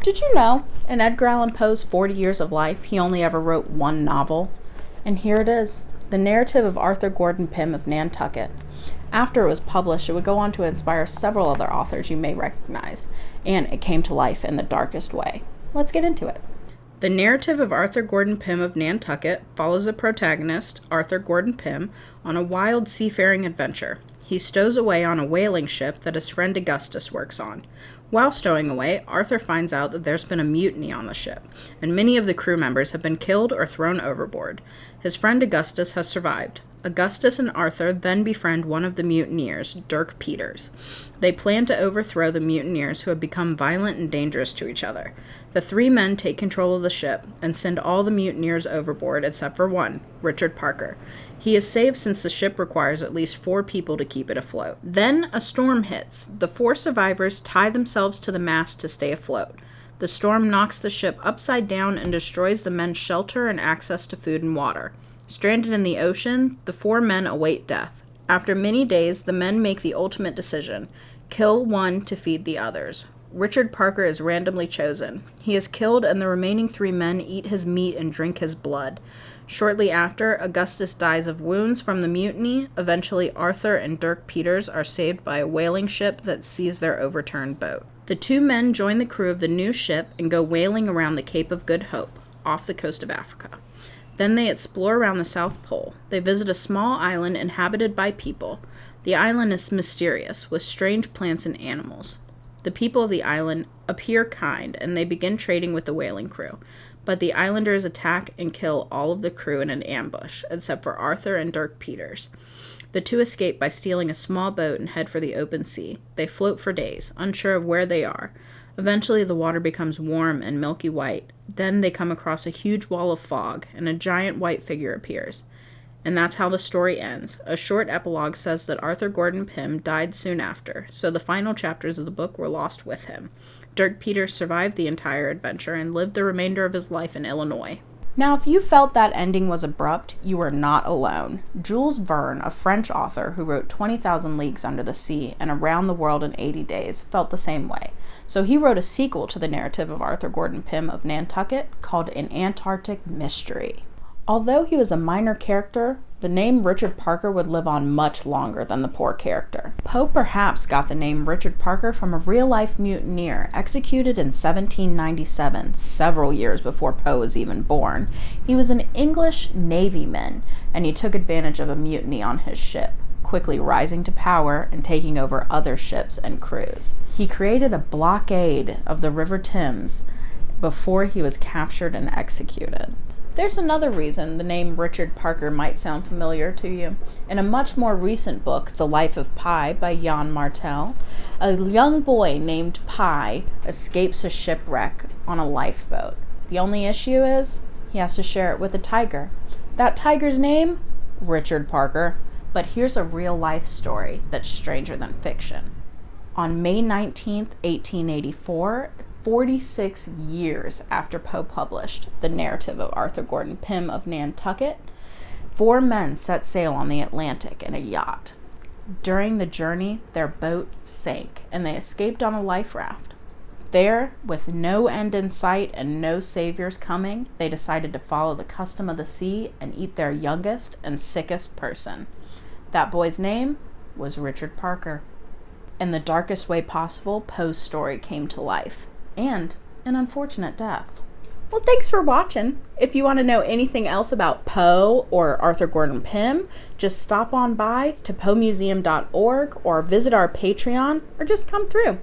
Did you know, in Edgar Allan Poe's 40 years of life, he only ever wrote one novel? And here it is, the narrative of Arthur Gordon Pym of Nantucket. After it was published, it would go on to inspire several other authors you may recognize, and it came to life in the darkest way. Let's get into it. The narrative of Arthur Gordon Pym of Nantucket follows the protagonist, Arthur Gordon Pym, on a wild seafaring adventure. He stows away on a whaling ship that his friend Augustus works on. While stowing away, Arthur finds out that there's been a mutiny on the ship, and many of the crew members have been killed or thrown overboard. His friend Augustus has survived. Augustus and Arthur then befriend one of the mutineers, Dirk Peters. They plan to overthrow the mutineers who have become violent and dangerous to each other. The three men take control of the ship and send all the mutineers overboard except for one, Richard Parker. He is saved since the ship requires at least 4 people to keep it afloat. Then a storm hits. The 4 survivors tie themselves to the mast to stay afloat. The storm knocks the ship upside down and destroys the men's shelter and access to food and water. Stranded in the ocean, the 4 men await death. After many days, the men make the ultimate decision: kill one to feed the others. Richard Parker is randomly chosen. He is killed, and the remaining 3 men eat his meat and drink his blood. Shortly after, Augustus dies of wounds from the mutiny. Eventually, Arthur and Dirk Peters are saved by a whaling ship that sees their overturned boat. The 2 men join the crew of the new ship and go whaling around the Cape of Good Hope, off the coast of Africa. Then they explore around the South Pole. They visit a small island inhabited by people. The island is mysterious, with strange plants and animals. The people of the island appear kind, and they begin trading with the whaling crew. But the islanders attack and kill all of the crew in an ambush, except for Arthur and Dirk Peters. The 2 escape by stealing a small boat and head for the open sea. They float for days, unsure of where they are. Eventually, the water becomes warm and milky white. Then they come across a huge wall of fog, and a giant white figure appears. And that's how the story ends. A short epilogue says that Arthur Gordon Pym died soon after, so the final chapters of the book were lost with him. Dirk Peters survived the entire adventure and lived the remainder of his life in Illinois. Now, if you felt that ending was abrupt, you are not alone. Jules Verne, a French author who wrote 20,000 Leagues Under the Sea and Around the World in 80 Days, felt the same way. So he wrote a sequel to the narrative of Arthur Gordon Pym of Nantucket called An Antarctic Mystery. Although he was a minor character, the name Richard Parker would live on much longer than the poor character. Poe perhaps got the name Richard Parker from a real-life mutineer executed in 1797, several years before Poe was even born. He was an English navyman, and he took advantage of a mutiny on his ship, quickly rising to power and taking over other ships and crews. He created a blockade of the River Thames before he was captured and executed. There's another reason the name Richard Parker might sound familiar to you. In a much more recent book, The Life of Pi by Jan Martel, a young boy named Pi escapes a shipwreck on a lifeboat. The only issue is he has to share it with a tiger. That tiger's name? Richard Parker. But here's a real-life story that's stranger than fiction. On May 19th, 1884, 46 years after Poe published the narrative of Arthur Gordon Pym of Nantucket, 4 men set sail on the Atlantic in a yacht. During the journey, their boat sank, and they escaped on a life raft. There, with no end in sight and no saviors coming, they decided to follow the custom of the sea and eat their youngest and sickest person. That boy's name was Richard Parker. In the darkest way possible, Poe's story came to life. And an unfortunate death. Well, thanks for watching. If you want to know anything else about Poe or Arthur Gordon Pym, just stop on by to poemuseum.org or visit our Patreon or just come through.